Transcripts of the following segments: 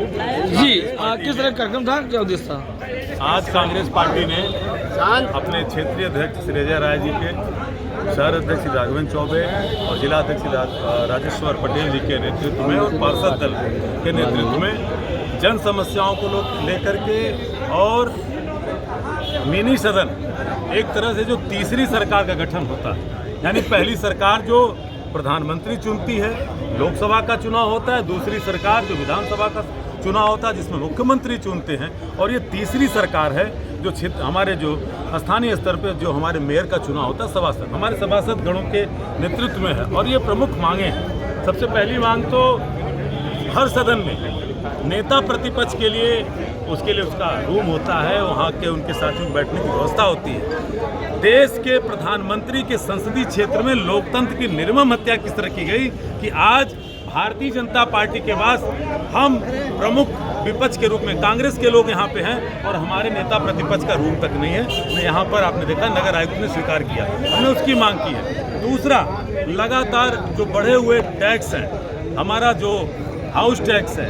जी किस तरह कार्यक्रम था, क्या उद्देश्य था? आज कांग्रेस पार्टी ने अपने क्षेत्रीय अध्यक्ष श्री अजय राय जी के, शहर अध्यक्ष श्री राघवेंद्र चौबे और जिला अध्यक्ष राजेश्वर पटेल जी के नेतृत्व में और पार्षद दल के नेतृत्व में जन समस्याओं को लेकर के और मिनी सदन, एक तरह से जो तीसरी सरकार का गठन होता है, यानी पहली सरकार जो प्रधानमंत्री चुनती है, लोकसभा का चुनाव होता है, दूसरी सरकार जो विधानसभा का चुनाव होता है जिसमें मुख्यमंत्री चुनते हैं, और ये तीसरी सरकार है जो हमारे जो स्थानीय स्तर पर जो हमारे मेयर का चुनाव होता है, सभासद हमारे सभासद गणों के नेतृत्व में है। और ये प्रमुख मांगे हैं। सबसे पहली मांग तो हर सदन में नेता प्रतिपक्ष के लिए उसके लिए उसका रूम होता है, वहाँ के उनके साथियों बैठने की व्यवस्था होती है। देश के प्रधानमंत्री के संसदीय क्षेत्र में लोकतंत्र की निर्मम हत्या किस तरह की गई कि आज भारतीय जनता पार्टी के पास हम प्रमुख विपक्ष के रूप में कांग्रेस के लोग यहाँ पे हैं और हमारे नेता प्रतिपक्ष का रूम तक नहीं है। यहाँ पर आपने देखा नगर आयुक्त ने स्वीकार किया, हमने उसकी मांग की है। दूसरा, लगातार जो बढ़े हुए टैक्स हैं, हमारा जो हाउस टैक्स है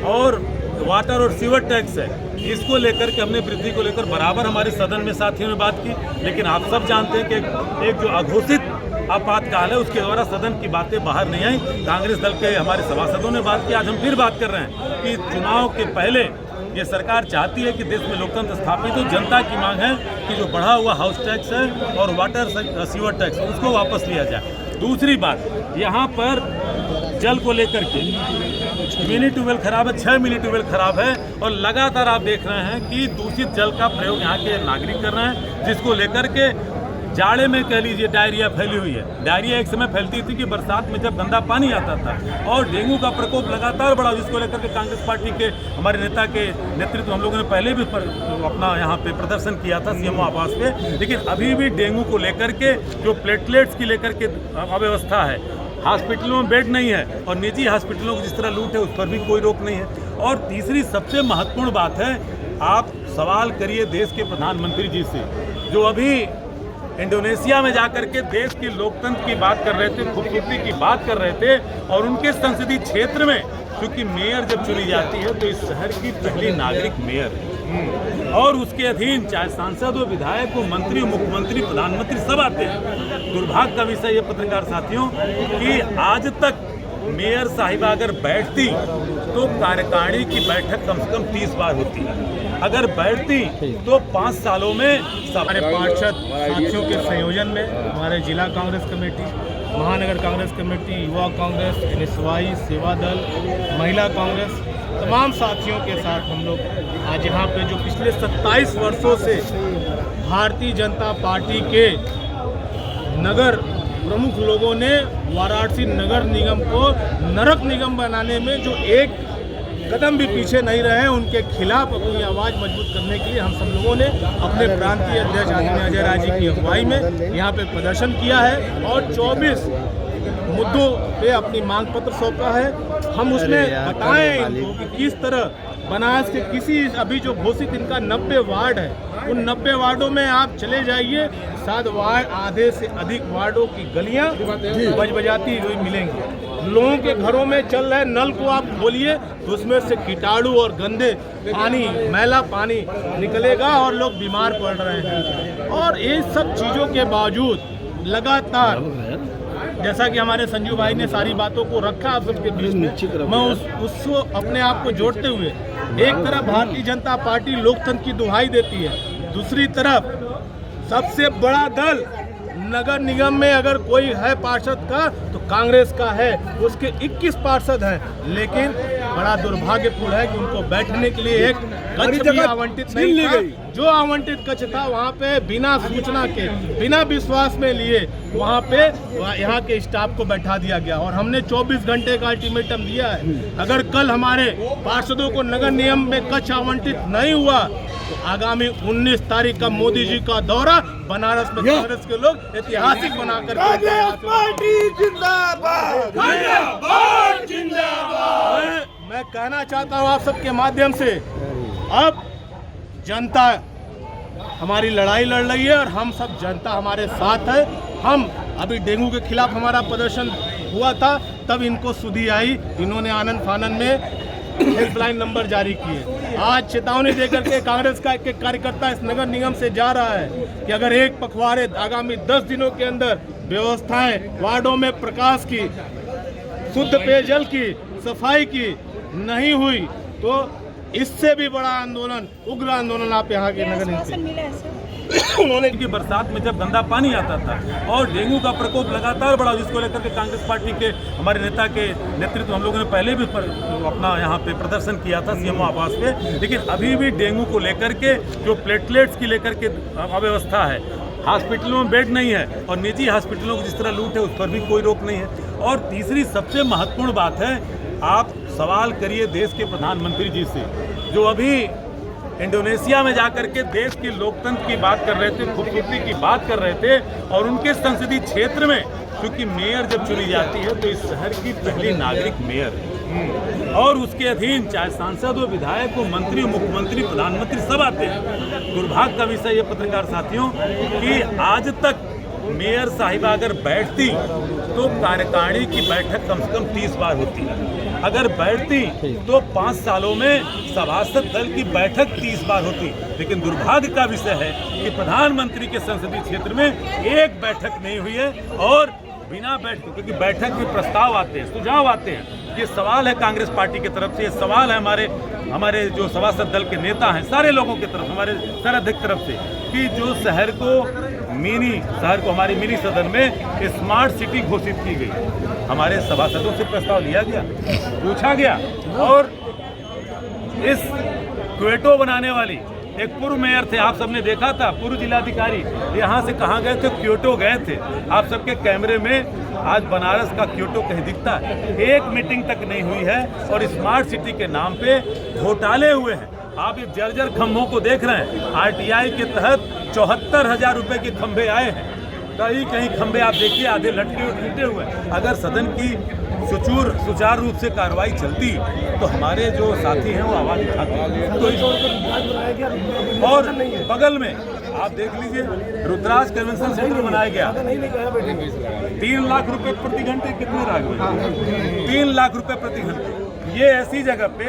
और वाटर और सीवर टैक्स है, इसको लेकर के हमने वृद्धि को लेकर बराबर हमारे सदन में साथियों ने बात की, लेकिन आप सब जानते हैं कि एक जो अघोषित आपातकाल है उसके द्वारा सदन की बातें बाहर नहीं आई। कांग्रेस दल के हमारे सभासदों ने बात की, आज हम फिर बात कर रहे हैं कि चुनाव के पहले ये सरकार चाहती है कि देश में लोकतंत्र स्थापित हो। जनता की मांग है कि जो बढ़ा हुआ हाउस टैक्स है और वाटर सीवर टैक्स उसको वापस लिया जाए। दूसरी बात, यहाँ पर जल को लेकर के मिनी ट्यूबवेल खराब है, 6 मिनी ट्यूबवेल खराब है और लगातार आप देख रहे हैं कि दूषित जल का प्रयोग यहाँ के नागरिक कर रहे हैं, जिसको लेकर के जाड़े में कह लीजिए डायरिया फैली हुई है। डायरिया एक समय फैलती थी कि बरसात में जब गंदा पानी आता था, और डेंगू का प्रकोप लगातार बढ़ा, जिसको लेकर के कांग्रेस पार्टी के हमारे नेता के नेतृत्व हम लोगों ने पहले भी अपना यहाँ पे प्रदर्शन किया था सीएमओ आवास पे। लेकिन अभी भी डेंगू को लेकर के जो प्लेटलेट्स की लेकर के अव्यवस्था है, हॉस्पिटलों में बेड नहीं है और निजी हॉस्पिटलों को जिस तरह लूट है उस पर भी कोई रोक नहीं है। और तीसरी सबसे महत्वपूर्ण बात है, आप सवाल करिए देश के प्रधानमंत्री जी से, जो अभी इंडोनेशिया में जाकर के देश की लोकतंत्र की बात कर रहे थे, खूबसूरती की बात कर रहे थे, और उनके संसदीय क्षेत्र में क्योंकि मेयर जब चुनी जाती है तो इस शहर की पहली नागरिक मेयर है और उसके अधीन चाहे सांसद हो, विधायक हो, मंत्री हो, मुख्यमंत्री, प्रधानमंत्री सब आते हैं। दुर्भाग्य का विषय ये पत्रकार साथियों कि आज तक मेयर साहिबा अगर बैठती तो कार्यकारिणी की बैठक कम से कम 30 बार होती है, अगर बैठती तो 5 सालों में हमारे पार्षद साथियों के संयोजन में हमारे जिला कांग्रेस कमेटी, महानगर कांग्रेस कमेटी, युवा कांग्रेस, NSY, सेवा दल, महिला कांग्रेस, तमाम साथियों के साथ हम लोग आज यहाँ पे जो पिछले 27 वर्षों से भारतीय जनता पार्टी के नगर प्रमुख लोगों ने वाराणसी नगर निगम को नरक निगम बनाने में जो एक कदम भी पीछे नहीं रहे, उनके खिलाफ अपनी आवाज़ मजबूत करने के लिए हम सब लोगों ने अपने प्रांतीय अध्यक्ष आदरणीय अजय राय जी की अगुवाई में यहाँ पे प्रदर्शन किया है और 24 मुद्दों पे अपनी मांग पत्र सौंपा है। हम उसमें बताएं इनको कि किस तरह बनारस के किसी अभी जो घोषित इनका 90 वार्ड है, उन 90 वार्डों में आप चले जाइए, 7 वार्ड आधे से अधिक वार्डों की गलियां बजबजाती हुई मिलेंगी। लोगों के घरों में चल रहे नल को आप खोलिए तो उसमें से कीटाणु और गंदे पानी, मैला पानी निकलेगा और लोग बीमार पड़ रहे हैं। और ये सब चीज़ों के बावजूद लगातार, जैसा कि हमारे संजू भाई ने सारी बातों को रखा आप सबके बीच में, मैं उसको अपने आप को जोड़ते हुए, एक तरफ भारतीय जनता पार्टी लोकतंत्र की दुहाई देती है, दूसरी तरफ सबसे बड़ा दल नगर निगम में अगर कोई है पार्षद का तो कांग्रेस का है, उसके 21 पार्षद हैं, लेकिन बड़ा दुर्भाग्यपूर्ण है कि उनको बैठने के लिए एक कक्ष भी आवंटित नहीं था। जो आवंटित कक्ष था वहाँ पे बिना सूचना के, बिना विश्वास में लिए वहाँ पे यहाँ के स्टाफ को बैठा दिया गया और हमने 24 घंटे का अल्टीमेटम दिया है। अगर कल हमारे पार्षदों को नगर निगम में कक्ष आवंटित नहीं हुआ तो आगामी 19 तारीख का मोदी जी का दौरा बनारस में कांग्रेस के लोग ऐतिहासिक बनाकर मैं कहना चाहता हूँ आप सबके माध्यम से, अब जनता हमारी लड़ाई लड़ रही है और हम सब जनता हमारे साथ है। हम अभी डेंगू के खिलाफ हमारा प्रदर्शन हुआ था, तब इनको सुधी आई, इन्होंने आनंद फानन में हेल्पलाइन नंबर जारी किए। आज चेतावनी देकर के कांग्रेस का एक कार्यकर्ता इस नगर निगम से जा रहा है कि अगर एक पखवाड़े आगामी 10 दिनों के अंदर व्यवस्थाएं वार्डों में प्रकाश की, शुद्ध पेयजल की, सफाई की नहीं हुई तो इससे भी बड़ा आंदोलन, उग्र आंदोलन आप यहाँ के नगर निगम उन्होंने की बरसात में जब गंदा पानी आता था और डेंगू का प्रकोप लगातार बढ़ा, जिसको लेकर के कांग्रेस पार्टी के हमारे नेता के नेतृत्व हम लोगों ने पहले भी अपना यहाँ पे प्रदर्शन किया था सीएमओ आवास पे। लेकिन अभी भी डेंगू को लेकर के जो प्लेटलेट्स की लेकर के अव्यवस्था है, हॉस्पिटलों में बेड नहीं है और निजी हॉस्पिटलों की जिस तरह लूट है उस पर भी कोई रोक नहीं है। और तीसरी सबसे महत्वपूर्ण बात है, आप सवाल करिए देश के प्रधानमंत्री जी से, जो अभी इंडोनेशिया में जाकर के देश के लोकतंत्र की बात कर रहे थे, खूबसूरती की बात कर रहे थे, और उनके संसदीय क्षेत्र में क्योंकि मेयर जब चुनी जाती है तो इस शहर की पहली नागरिक मेयर है और उसके अधीन चाहे सांसद हो, विधायक हो, मंत्री, मुख्यमंत्री, प्रधानमंत्री सब आते हैं। दुर्भाग्य का विषय ये पत्रकार साथियों कि आज तक मेयर साहिबा अगर बैठती तो कार्यकारिणी की बैठक कम से कम 30 बार होती है, अगर बैठती तो 5 सालों में सभासद दल की बैठक 30 बार होती। लेकिन दुर्भाग्य का विषय है कि प्रधानमंत्री के संसदीय क्षेत्र में एक बैठक नहीं हुई है और बिना बैठक, क्योंकि बैठक में प्रस्ताव आते हैं, सुझाव आते हैं। ये सवाल है कांग्रेस पार्टी की तरफ से, ये सवाल है हमारे जो सभासद दल के नेता हैं सारे लोगों की तरफ, हमारे शहर अध्यक्ष तरफ से, कि जो शहर को हमारी मिनी सदन में स्मार्ट सिटी घोषित की गई। हमारे सभासदों से प्रस्ताव लिया गया, पूछा गया और इस क्वेटो बनाने वाली एक पूर्व मेयर थे, आप सबने देखा था, पूर्व जिलाधिकारी यहाँ से कहाँ गए थे, क्योटो गए थे। आप सबके कैमरे में आज बनारस का क्योटो कहीं दिखता है, एक मीटिंग तक नहीं हुई है और स्मार्ट सिटी के नाम पे घोटाले हुए हैं। आप ये जर्जर खंभों को देख रहे हैं, आरटीआई के तहत 74,000 रुपए के खंभे आए हैं। कहीं खंभे आप देखिए आधे लटके और टूटे हुए। अगर सदन की सुचारू रूप से कार्रवाई चलती तो हमारे जो साथी हैं वो आवाज उठाते। तो और बगल में आप देख लीजिए रुद्राज कन्वेंशन सेंटर बनाया गया, 3 लाख रुपए प्रति घंटे, कितने राघव? 3 लाख रुपए प्रति घंटे। ये ऐसी जगह पे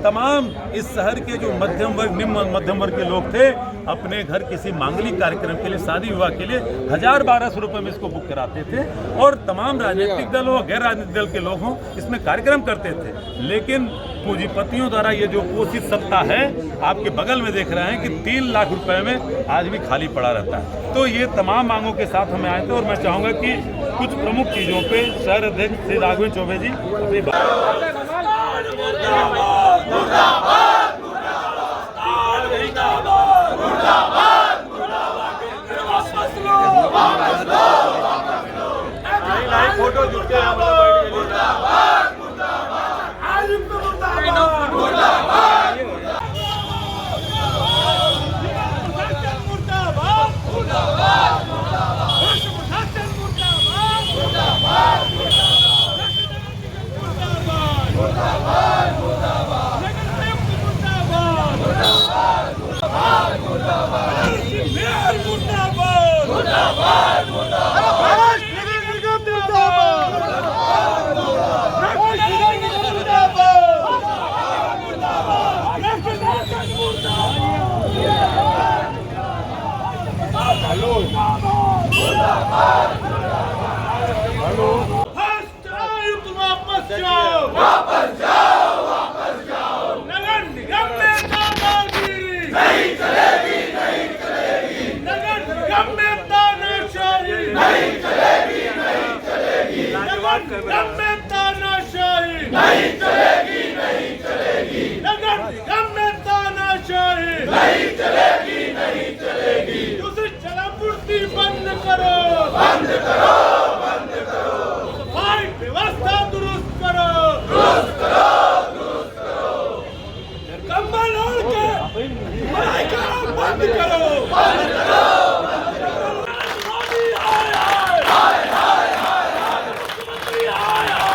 तमाम इस शहर के जो मध्यम वर्ग, निम्न मध्यम वर्ग के लोग थे, अपने घर किसी मांगलिक कार्यक्रम के लिए, शादी विवाह के लिए 1000-1200 रुपए में इसको बुक कराते थे और तमाम राजनीतिक दल हो, गैर राजनीतिक दल के लोग हों, इसमें कार्यक्रम करते थे। लेकिन पूंजीपतियों द्वारा ये जो पोषित सत्ता है, आपके बगल में देख रहे हैं कि 3 लाख रुपए में आज भी खाली पड़ा रहता है। तो ये तमाम मांगों के साथ हमें आए थे और मैं चाहूँगा कि कुछ प्रमुख चीज़ों पे शहर अध्यक्ष श्री राघवेंद्र चौबे जी अपनी बात। फोटो जुट के वापस जाओ। नगर निगम में दादागिरी नहीं चलेगी। नगर निगम में तानाशाही नहीं चलेगी। नगर निगम में तानाशाही नहीं चलेगी। नगर निगम में तानाशाही नहीं चलेगी। दूसरी जलापूर्ति बंद करो। सफाई व्यवस्था दुरुस्त करो। कंबल ओढ़ के बंद करो। मोदी आया।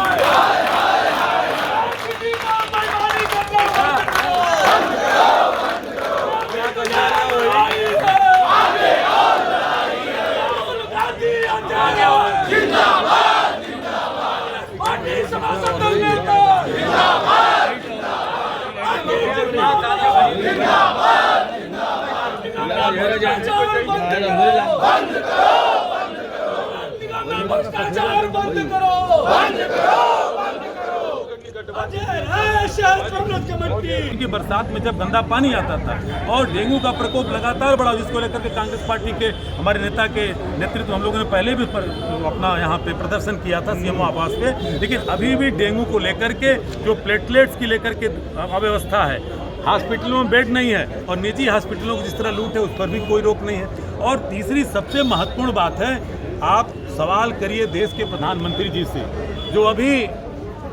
की बरसात में जब गंदा पानी आता था और डेंगू का प्रकोप लगातार बढ़ा, जिसको लेकर के कांग्रेस पार्टी के हमारे नेता के नेतृत्व हम लोगों ने पहले भी अपना यहाँ पे प्रदर्शन किया था सीएमओ आवास पे, लेकिन अभी भी डेंगू को लेकर के जो प्लेटलेट्स की लेकर के अव्यवस्था है, हॉस्पिटलों में बेड नहीं है और निजी हॉस्पिटलों की जिस तरह लूट है उस पर भी कोई रोक नहीं है। और तीसरी सबसे महत्वपूर्ण बात है, आप सवाल करिए देश के प्रधानमंत्री जी से, जो अभी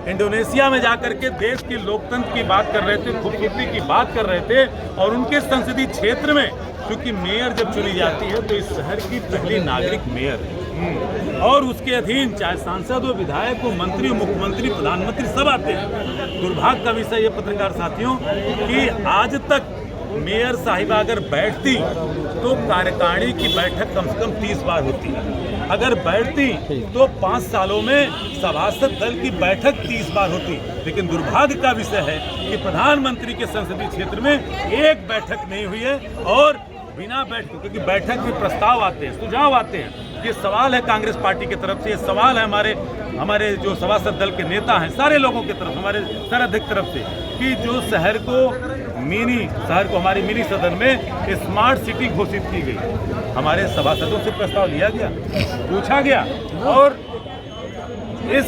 इंडोनेशिया में जाकर के देश के लोकतंत्र की बात कर रहे थे, खूबसूरती की बात कर रहे थे, और उनके संसदीय क्षेत्र में क्योंकि मेयर जब चुनी जाती है तो इस शहर की पहली नागरिक मेयर है और उसके अधीन चाहे सांसद हो, विधायक हो, मंत्री, मुख्यमंत्री, प्रधानमंत्री सब आते हैं। दुर्भाग्य का विषय ये पत्रकार साथियों कि आज तक मेयर साहिबा अगर बैठती तो कार्यकारिणी की बैठक कम से कम 30 बार होती है, अगर बैठती तो 5 सालों में सभासद दल की बैठक 30 बार होती। लेकिन दुर्भाग्य का विषय है कि प्रधानमंत्री के संसदीय क्षेत्र में एक बैठक नहीं हुई है और बिना बैठक, क्योंकि बैठक में प्रस्ताव आते हैं, सुझाव आते हैं। ये सवाल है कांग्रेस पार्टी की तरफ से, ये सवाल है हमारे जो सभासद दल के नेता हैं सारे लोगों की तरफ, हमारे शहर अध्यक्ष तरफ से, कि जो शहर को हमारी मिनी सदन में स्मार्ट सिटी घोषित की गई। हमारे सभासदों से प्रस्ताव लिया गया, पूछा गया, और इस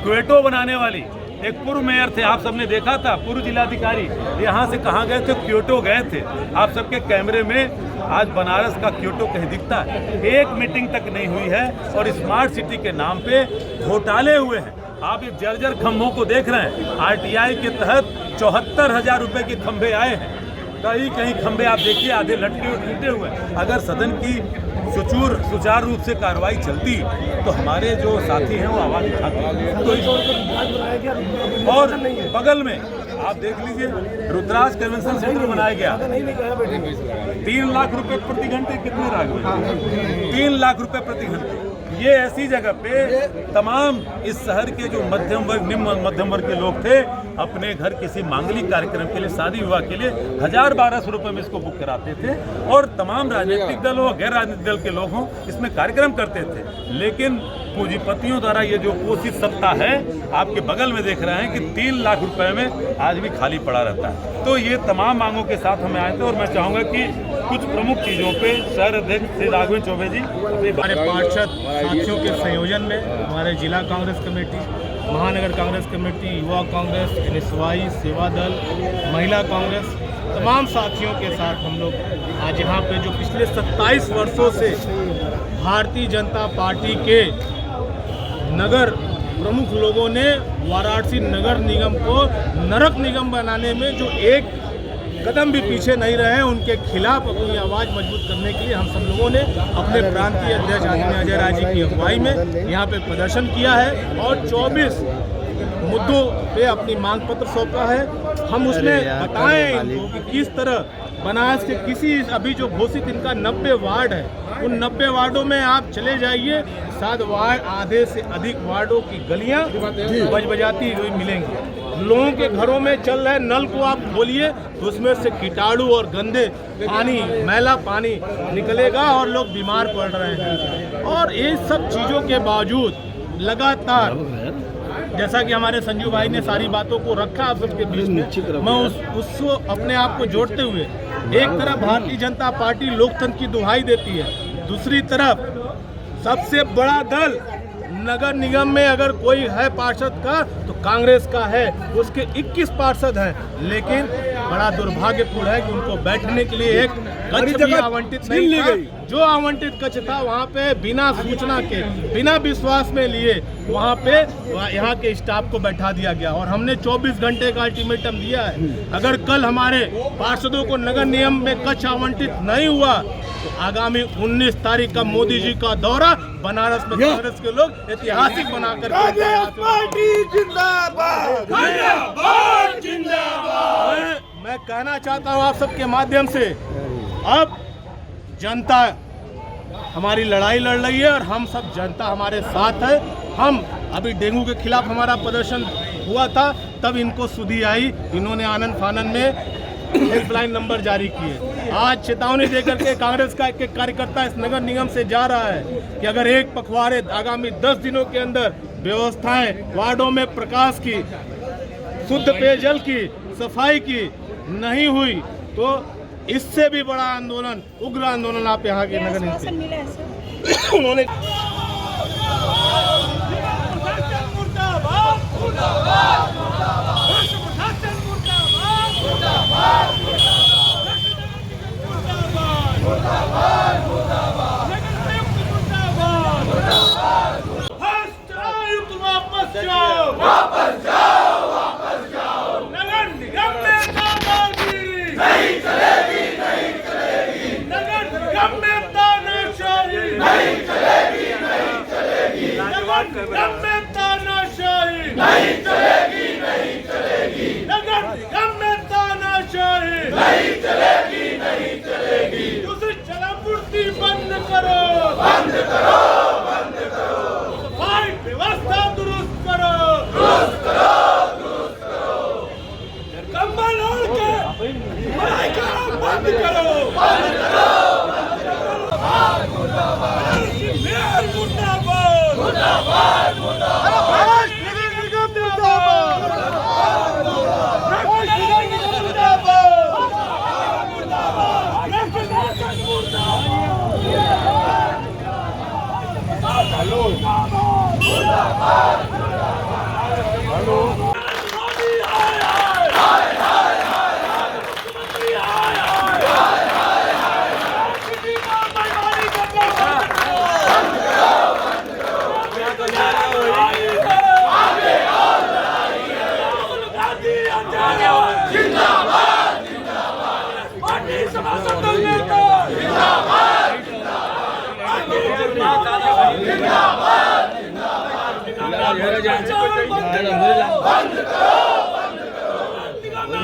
क्वेटो बनाने वाली एक पूर्व मेयर थे, आप सबने देखा था, पूर्व जिलाधिकारी यहाँ से कहाँ गए थे, क्योटो गए थे। आप सबके कैमरे में आज बनारस का क्योटो कहीं दिखता है, एक मीटिंग तक नहीं हुई है और स्मार्ट सिटी के नाम पे घोटाले हुए हैं। आप ये जर्जर खंभों को देख रहे हैं, आरटीआई के तहत 74,000 रुपए के खंभे आए हैं, कहीं खंभे आप देखिए आधे लटके और टूटे हुए। अगर सदन की सुचारू रूप से कार्रवाई चलती तो हमारे जो साथी हैं वो आवाज उठाते। तो और बगल में आप देख लीजिए रुद्राज कन्वेंशन सेंटर बनाया गया, 3 लाख रुपए प्रति घंटे, कितने राघव? 3 लाख रुपए प्रति घंटे। ये ऐसी जगह पे तमाम इस शहर के जो मध्यम वर्ग, निम्न मध्यम वर्ग के लोग थे, अपने घर किसी मांगलिक कार्यक्रम के लिए, शादी विवाह के लिए 1000-1200 रुपए में इसको बुक कराते थे और तमाम राजनीतिक दल हो, गैर राजनीतिक दल के लोग हों, इसमें कार्यक्रम करते थे। लेकिन पूंजीपतियों द्वारा ये जो पोषित सत्ता है, आपके बगल में देख रहे हैं कि 3 लाख रुपए में आज भी खाली पड़ा रहता है। तो ये तमाम मांगों के साथ हमें आए थे और मैं चाहूँगा कि कुछ प्रमुख चीज़ों पे शहर अध्यक्ष श्री राघवेंद्र चौबे जी, हमारे पार्षद साथियों के संयोजन में हमारे जिला कांग्रेस कमेटी, महानगर कांग्रेस कमेटी, युवा कांग्रेस, NSY, सेवा दल, महिला कांग्रेस, तमाम साथियों के साथ हम लोग आज यहाँ पे जो पिछले 27 वर्षों से भारतीय जनता पार्टी के नगर प्रमुख लोगों ने वाराणसी नगर निगम को नरक निगम बनाने में जो एक कदम भी पीछे नहीं रहे, उनके खिलाफ अपनी आवाज़ मजबूत करने के लिए हम सब लोगों ने अपने प्रांतीय अध्यक्ष आदरणीय अजय राय जी की अगुवाई में यहाँ पे प्रदर्शन किया है और 24 मुद्दों पे अपनी मांग पत्र सौंपा है। हम उसमें बताएं इनको कि किस तरह बनारस के किसी अभी जो घोषित इनका 90 वार्ड है, उन 90 वार्डों में आप चले जाइए, 7 वार्ड आधे से अधिक वार्डों की गलियां बजबजाती हुई मिलेंगी। लोगों के घरों में चल रहे नल को आप खोलिए तो उसमें से कीटाणु और गंदे पानी, मैला पानी निकलेगा और लोग बीमार पड़ रहे हैं। और ये सब चीज़ों के बावजूद लगातार, जैसा कि हमारे संजू भाई ने सारी बातों को रखा आप सबके बीच में, मैं उसको अपने आप को जोड़ते हुए, एक तरफ भारतीय जनता पार्टी लोकतंत्र की दुहाई देती है, दूसरी तरफ सबसे बड़ा दल नगर निगम में अगर कोई है पार्षद का तो कांग्रेस का है, उसके 21 पार्षद हैं, लेकिन बड़ा दुर्भाग्यपूर्ण है कि उनको बैठने के लिए एक कक्ष भी आवंटित नहीं था। जो आवंटित कक्ष था वहाँ पे बिना सूचना के, बिना विश्वास में लिए वहाँ पे यहाँ के स्टाफ को बैठा दिया गया और हमने 24 घंटे का अल्टीमेटम दिया है। अगर कल हमारे पार्षदों को नगर निगम में कक्ष आवंटित नहीं हुआ तो आगामी 19 तारीख का मोदी जी का दौरा बनारस में कांग्रेस के लोग ऐतिहासिक बनाकर मैं कहना चाहता हूं आप सबके माध्यम से, अब जनता हमारी लड़ाई लड़ रही है और हम सब जनता हमारे साथ है। हम अभी डेंगू के खिलाफ हमारा प्रदर्शन हुआ था, तब इनको सुधी आई, इन्होंने आनंद फानन में हेल्पलाइन नंबर जारी किए। आज चेतावनी देकर के कांग्रेस का के कार्यकर्ता इस नगर निगम से जा रहा है कि अगर एक पखवाड़े आगामी 10 दिनों के अंदर व्यवस्थाएं वार्डों में प्रकाश की, शुद्ध पेयजल की, सफाई की नहीं हुई तो इससे भी बड़ा आंदोलन, उग्र आंदोलन आप यहाँ के नगर निगम से उन्होंने बंद करो, बंद करो, बंद करो, सफाई व्यवस्था दुरुस्त करो, दुरुस्त करो, दुरुस्त करो, कंबल ओढ़ के पढ़ाई करो, बंद करो, बंद करो, मुर्दाबाद, मुर्दाबाद, मुर्दाबाद, मुर्दाबाद, मुर्दाबाद,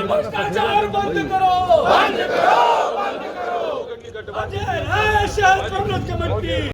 भ्रष्टाचार बंद करो, बंद करो, बंद करो, बंद करो, अजय है शहर कांग्रेस कमेटी।